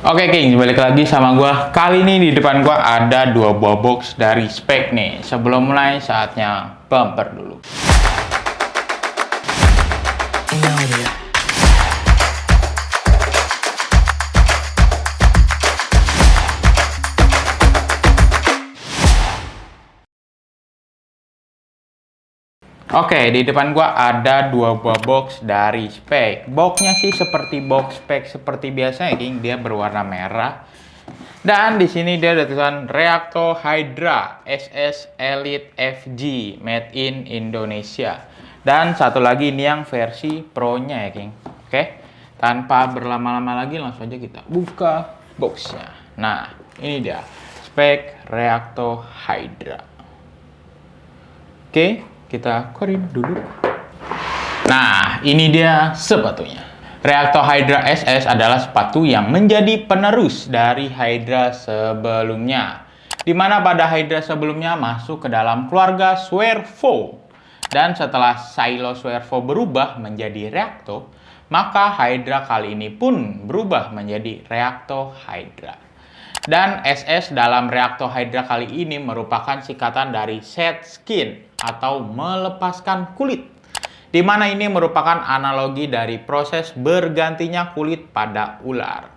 Oke King, balik lagi sama gua. Kali ini di depan gua ada dua buah box dari spek nih. Sebelum mulai, saatnya bumper dulu. Oke, di depan gua ada dua buah box dari spek. Boxnya sih seperti box spek seperti biasanya, King. Dia berwarna merah. Dan di sini dia ada tulisan Reacto Hydra SS Elite FG Made in Indonesia. Dan satu lagi ini yang versi Pro-nya ya, King. Oke. Tanpa berlama-lama lagi langsung aja kita buka boxnya. Nah, ini dia spek Reacto Hydra. Oke, kita keluarin dulu. Nah, ini dia sepatunya. Reacto Hydra SS adalah sepatu yang menjadi penerus dari Hydra sebelumnya. Di mana pada Hydra sebelumnya masuk ke dalam keluarga Swervo. Dan setelah silo Swervo berubah menjadi Reacto, maka Hydra kali ini pun berubah menjadi Reacto Hydra. Dan SS dalam Reacto Hydra kali ini merupakan singkatan dari shed skin atau melepaskan kulit, di mana ini merupakan analogi dari proses bergantinya kulit pada ular.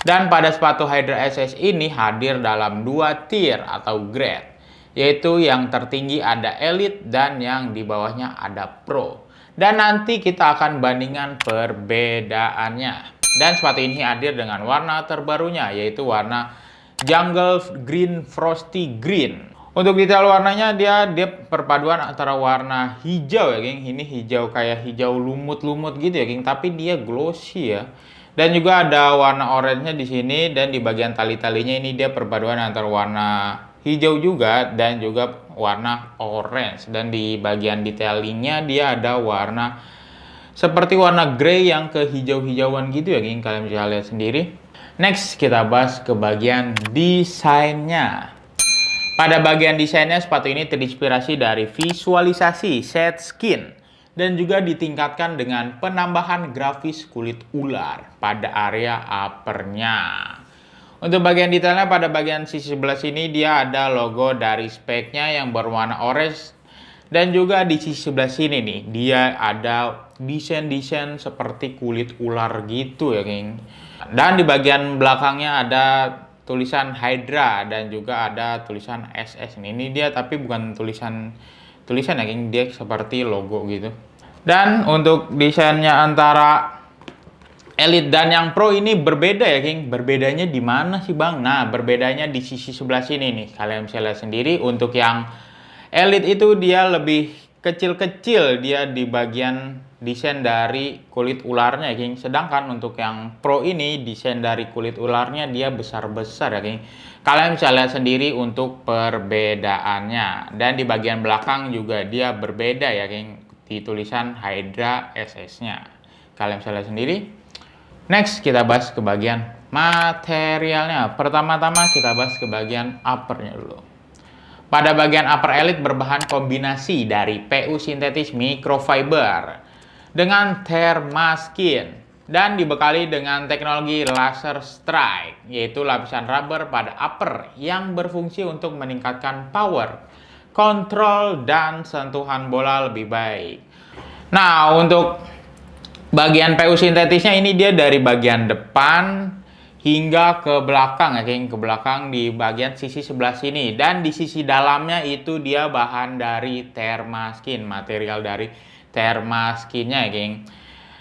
Dan pada sepatu Hydra SS ini hadir dalam dua tier atau grade, yaitu yang tertinggi ada Elite dan yang di bawahnya ada Pro. Dan nanti kita akan bandingkan perbedaannya. Dan sepatu ini hadir dengan warna terbarunya, yaitu warna Jungle Green Frosty Green. Untuk detail warnanya dia perpaduan antara warna hijau ya, King. Ini hijau kayak hijau lumut-lumut gitu ya, King, tapi dia glossy ya. Dan juga ada warna oranye di sini, dan di bagian tali-talinya ini dia perpaduan antara warna hijau juga dan juga warna orange. Dan di bagian detailingnya dia ada warna seperti warna grey yang kehijau-hijauan gitu ya, King. Kalian bisa lihat sendiri. Next, kita bahas ke bagian desainnya. Pada bagian desainnya, sepatu ini terinspirasi dari visualisasi shed skin dan juga ditingkatkan dengan penambahan grafis kulit ular pada area uppernya. Untuk bagian detailnya, pada bagian sisi sebelah sini dia ada logo dari speknya yang berwarna orange. Dan juga di sisi sebelah sini nih, dia ada desain-desain seperti kulit ular gitu ya, King. Dan di bagian belakangnya ada tulisan Hydra dan juga ada tulisan SS. Ini dia tapi bukan tulisan ya, King. Dia seperti logo gitu. Dan untuk desainnya antara Elite dan yang Pro ini berbeda ya, King. Berbedanya di mana sih, Bang? Nah, berbedanya di sisi sebelah sini nih. Kalian bisa lihat sendiri. Untuk yang Elite itu dia lebih kecil-kecil dia di bagian desain dari kulit ularnya ya, King. Sedangkan untuk yang Pro ini desain dari kulit ularnya dia besar-besar ya, King. Kalian bisa lihat sendiri untuk perbedaannya. Dan di bagian belakang juga dia berbeda ya, King. Di tulisan Hydra SS-nya. Kalian bisa lihat sendiri. Next, kita bahas ke bagian materialnya. Pertama-tama kita bahas ke bagian uppernya dulu. Pada bagian upper Elite berbahan kombinasi dari PU sintetis microfiber dengan thermaskin dan dibekali dengan teknologi laser strike, yaitu lapisan rubber pada upper yang berfungsi untuk meningkatkan power, kontrol, dan sentuhan bola lebih baik. Nah, untuk bagian PU sintetisnya ini dia dari bagian depan hingga ke belakang ya, King. Ke belakang di bagian sisi sebelah sini. Dan di sisi dalamnya itu dia bahan dari thermaskin. Material dari thermaskinnya ya, King.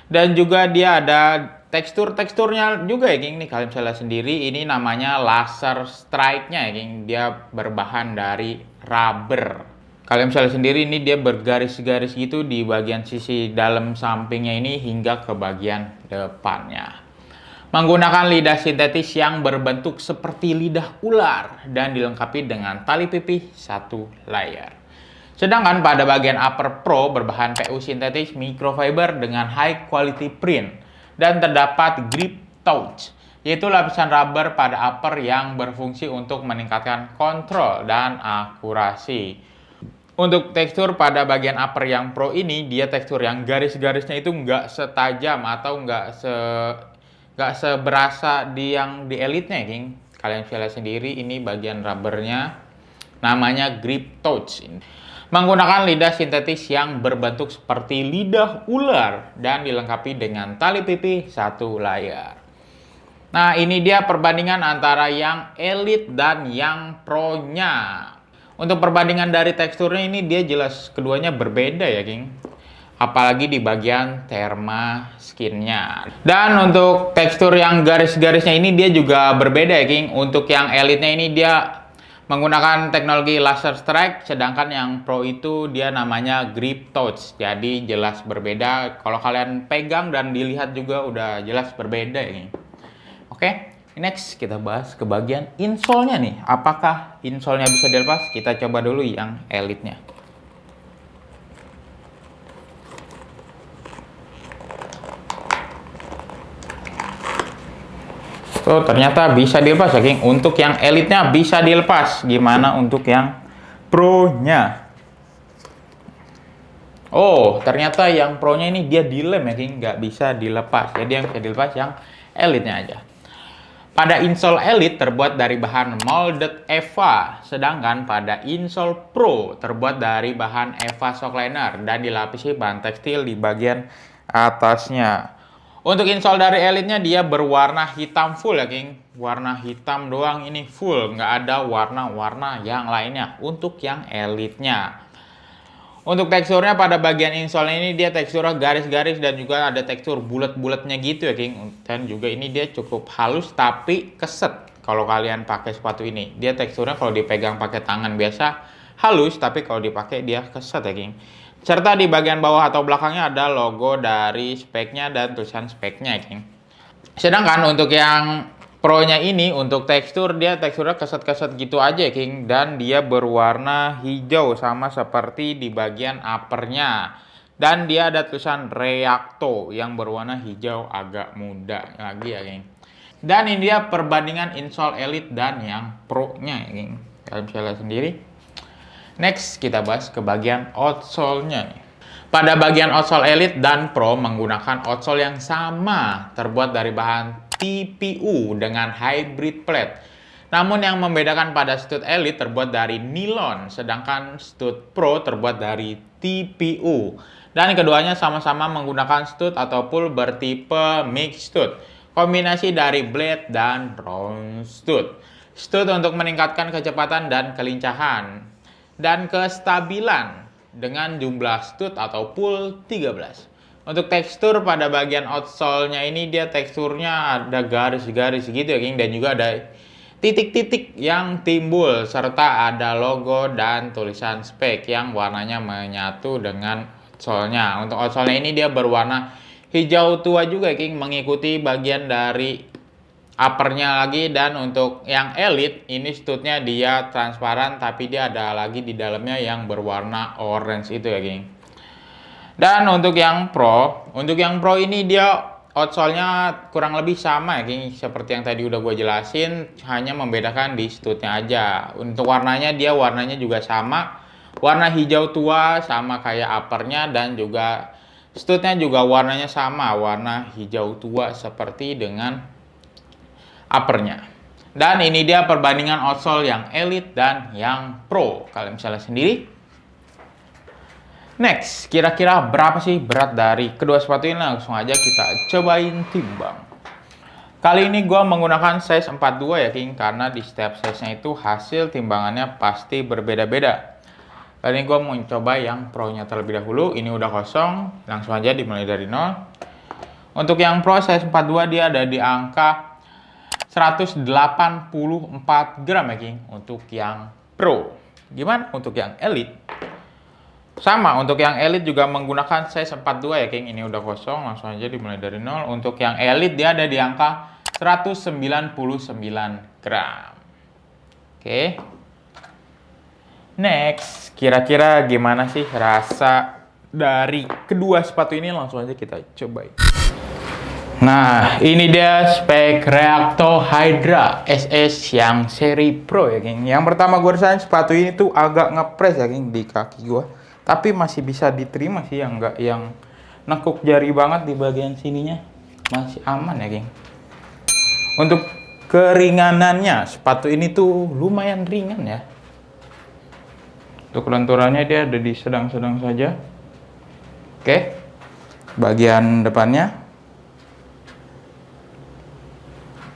Dan juga dia ada teksturnya juga ya, King. Nih kalian bisa lihat sendiri. Ini namanya laser strike-nya ya, King. Dia berbahan dari rubber. Kalian bisa lihat sendiri ini dia bergaris-garis gitu di bagian sisi dalam sampingnya ini hingga ke bagian depannya. Menggunakan lidah sintetis yang berbentuk seperti lidah ular dan dilengkapi dengan tali pipih satu layar. Sedangkan pada bagian upper Pro berbahan PU sintetis microfiber dengan high quality print dan terdapat grip touch, yaitu lapisan rubber pada upper yang berfungsi untuk meningkatkan kontrol dan akurasi. Untuk tekstur pada bagian upper yang Pro ini, dia tekstur yang garis-garisnya itu nggak setajam atau nggak Nggak seberasa yang di Elite-nya ya, King. Kalian bisa lihat sendiri, ini bagian rubbernya. Namanya grip touch. Menggunakan lidah sintetis yang berbentuk seperti lidah ular dan dilengkapi dengan tali pipih satu layar. Nah, ini dia perbandingan antara yang Elite dan yang Pro-nya. Untuk perbandingan dari teksturnya ini dia jelas keduanya berbeda ya, King. Apalagi di bagian therma skinnya. Dan untuk tekstur yang garis-garisnya ini dia juga berbeda ya, King. Untuk yang Elite-nya ini dia menggunakan teknologi laser strike, sedangkan yang Pro itu dia namanya grip touch. Jadi jelas berbeda. Kalau kalian pegang dan dilihat juga udah jelas berbeda ya, King. Oke, next kita bahas ke bagian insole-nya nih. Apakah insole-nya bisa dilepas? Kita coba dulu yang Elite-nya. Tuh, ternyata bisa dilepas ya, King. Untuk yang Elite-nya bisa dilepas. Gimana untuk yang Pro-nya? Oh, ternyata yang Pro-nya ini dia dilem ya, King. Nggak bisa dilepas. Jadi yang bisa dilepas yang Elite-nya aja. Pada insole Elite terbuat dari bahan molded EVA, sedangkan pada insole Pro terbuat dari bahan EVA Shockliner dan dilapisi bahan tekstil di bagian atasnya. Untuk insole dari Elite-nya dia berwarna hitam full ya, King. Warna hitam doang ini full, nggak ada warna-warna yang lainnya untuk yang Elite-nya. Untuk teksturnya pada bagian insole ini dia teksturnya garis-garis dan juga ada tekstur bulat-bulatnya gitu ya, King. Dan juga ini dia cukup halus tapi keset kalau kalian pakai sepatu ini. Dia teksturnya kalau dipegang pakai tangan biasa halus, tapi kalau dipakai dia keset ya, King. Serta di bagian bawah atau belakangnya ada logo dari speknya dan tulisan speknya ya, King. Sedangkan untuk yang Pro-nya ini untuk tekstur dia teksturnya keset-keset gitu aja, King, dan dia berwarna hijau sama seperti di bagian uppernya. Dan dia ada tulisan Reacto yang berwarna hijau agak muda lagi ya, King. Dan ini dia perbandingan insole Elite dan yang Pro-nya ya, King. Kalian bisa lihat sendiri. Next kita bahas ke bagian outsole-nya. Pada bagian outsole Elite dan Pro menggunakan outsole yang sama, terbuat dari bahan TPU dengan hybrid plate. Namun yang membedakan pada stud Elite terbuat dari nilon, sedangkan stud Pro terbuat dari TPU. Dan keduanya sama-sama menggunakan stud atau pull bertipe mix stud, kombinasi dari blade dan round stud. Stud untuk meningkatkan kecepatan dan kelincahan dan kestabilan dengan jumlah stud atau pull 13. Untuk tekstur pada bagian outsole-nya ini dia teksturnya ada garis-garis gitu ya, King, dan juga ada titik-titik yang timbul serta ada logo dan tulisan spek yang warnanya menyatu dengan outsole-nya. Untuk outsole-nya ini dia berwarna hijau tua juga, King, mengikuti bagian dari uppernya lagi. Dan untuk yang Elite ini studnya dia transparan tapi dia ada lagi di dalamnya yang berwarna orange itu ya, King. Dan untuk yang Pro ini dia outsole-nya kurang lebih sama ya, King, seperti yang tadi udah gue jelasin, hanya membedakan di studnya aja. Untuk warnanya dia warnanya juga sama, warna hijau tua sama kayak uppernya, dan juga studnya juga warnanya sama, warna hijau tua seperti dengan uppernya. Dan ini dia perbandingan outsole yang Elite dan yang Pro. Kalian bisa lihat sendiri. Next, kira-kira berapa sih berat dari kedua sepatu ini? Langsung aja kita cobain timbang. Kali ini gue menggunakan size 42 ya, King, karena di setiap size-nya itu hasil timbangannya pasti berbeda-beda. Kali ini gue mau coba yang Pro-nya terlebih dahulu. Ini udah kosong, langsung aja dimulai dari 0. Untuk yang Pro size 42 dia ada di angka 184 gram ya, King, untuk yang Pro. Gimana untuk yang Elite? Sama, untuk yang Elite juga menggunakan size 42 ya, King. Ini udah kosong, langsung aja dimulai dari 0. Untuk yang Elite dia ada di angka 199 gram. Oke. Next, kira-kira gimana sih rasa dari kedua sepatu ini? Langsung aja kita cobain. Nah, ini dia spek Reacto Hydra SS yang seri Pro ya, King. Yang pertama gue rasain sepatu ini tuh agak ngepres ya, King, di kaki gue. Tapi masih bisa diterima sih, yang enggak yang nekuk jari banget di bagian sininya. Masih aman ya, King. Untuk keringanannya, sepatu ini tuh lumayan ringan ya. Untuk lenturannya dia ada di sedang-sedang saja. Oke. Bagian depannya.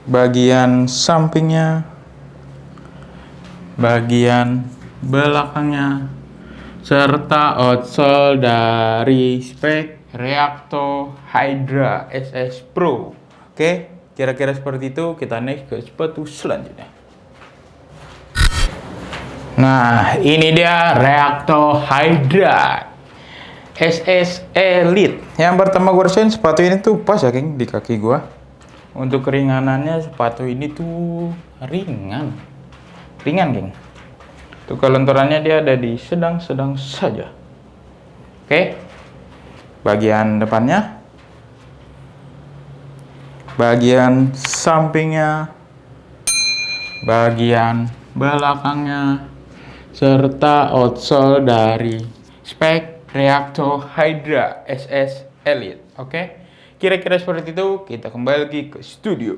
Bagian sampingnya. Bagian belakangnya. Serta outsole dari spek Reacto Hydra SS Pro. Oke, kira-kira seperti itu. Kita next ke sepatu selanjutnya. Nah, ini dia Reacto Hydra SS Elite. Yang pertama gue rasain sepatu ini tuh pas ya, geng, di kaki gue. Untuk keringanannya sepatu ini tuh ringan, geng. Untuk kelenturannya dia ada di sedang-sedang saja. Oke, bagian depannya, bagian sampingnya, bagian belakangnya, serta outsole dari spek Reacto Hydra SS Elite. Oke, kira-kira seperti itu. Kita kembali lagi ke studio.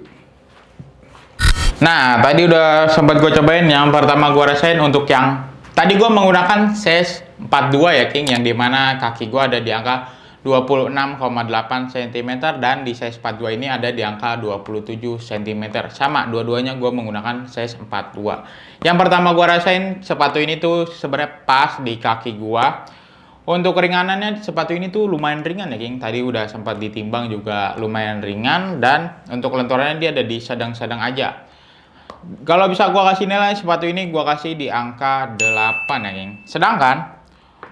Nah, tadi udah sempat gue cobain. Yang pertama gue rasain untuk yang tadi gue menggunakan size 42 ya, King, yang dimana kaki gue ada di angka 26,8 cm dan di size 42 ini ada di angka 27 cm. Sama, dua-duanya gue menggunakan size 42. Yang pertama gue rasain sepatu ini tuh sebenarnya pas di kaki gue. Untuk keringanannya sepatu ini tuh lumayan ringan ya, King. Tadi udah sempat ditimbang juga lumayan ringan, dan untuk lenturannya dia ada di sedang-sedang aja. Kalau bisa gue kasih nilai sepatu ini gue kasih di angka 8 ya, King. Sedangkan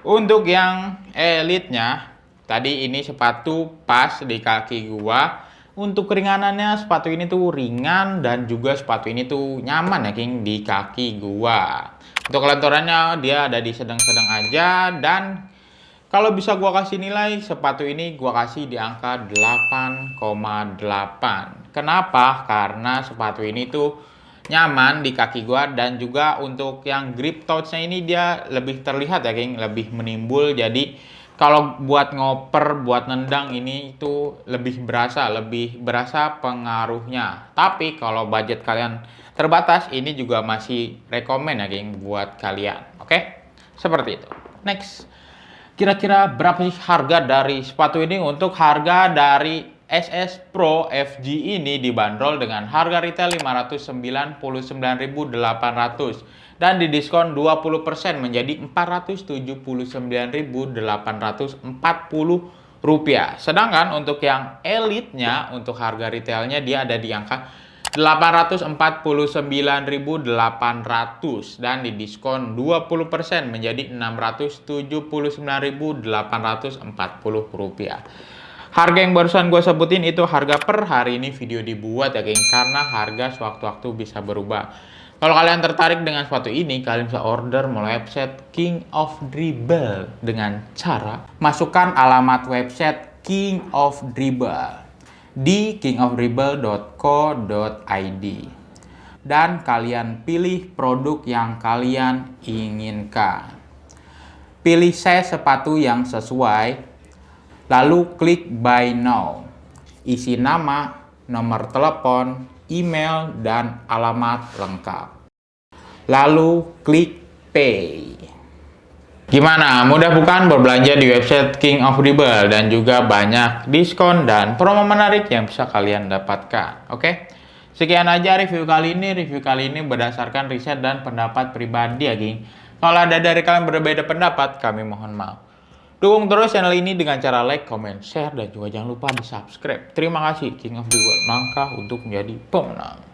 untuk yang elite-nya, tadi ini sepatu pas di kaki gua. Untuk keringanannya sepatu ini tuh ringan dan juga sepatu ini tuh nyaman ya, King, di kaki gua. Untuk kelenturannya dia ada di sedang-sedang aja, dan kalau bisa gua kasih nilai sepatu ini gua kasih di angka 8,8. Kenapa? Karena sepatu ini tuh nyaman di kaki gua, dan juga untuk yang grip touch-nya ini dia lebih terlihat ya, King, lebih menimbul. Jadi kalau buat ngoper, buat nendang ini itu lebih berasa pengaruhnya. Tapi kalau budget kalian terbatas, ini juga masih rekomen ya, King, buat kalian. Oke? Seperti itu. Next. Kira-kira berapa sih harga dari sepatu ini? Untuk harga dari SS Pro FG ini dibanderol dengan harga retail 599.800 dan didiskon 20% menjadi 479.840 rupiah. Sedangkan untuk yang elite-nya, untuk harga retailnya dia ada di angka 849.800 dan didiskon 20% menjadi 679.840 rupiah. Harga yang barusan gue sebutin itu harga per hari ini video dibuat ya, geng, karena harga sewaktu-waktu bisa berubah. Kalau kalian tertarik dengan sepatu ini, kalian bisa order melalui website King of Dribble dengan cara masukkan alamat website King of Dribble di kingofdribble.co.id dan kalian pilih produk yang kalian inginkan. Pilih size sepatu yang sesuai. Lalu klik Buy Now. Isi nama, nomor telepon, email, dan alamat lengkap. Lalu klik Pay. Gimana? Mudah bukan berbelanja di website King of Dribble, dan juga banyak diskon dan promo menarik yang bisa kalian dapatkan. Oke? Sekian aja review kali ini. Review kali ini berdasarkan riset dan pendapat pribadi ya, geng. Kalau ada dari kalian berbeda pendapat, kami mohon maaf. Dukung terus channel ini dengan cara like, comment, share, dan juga jangan lupa di subscribe. Terima kasih. King of Dribble, langkah untuk menjadi pemenang.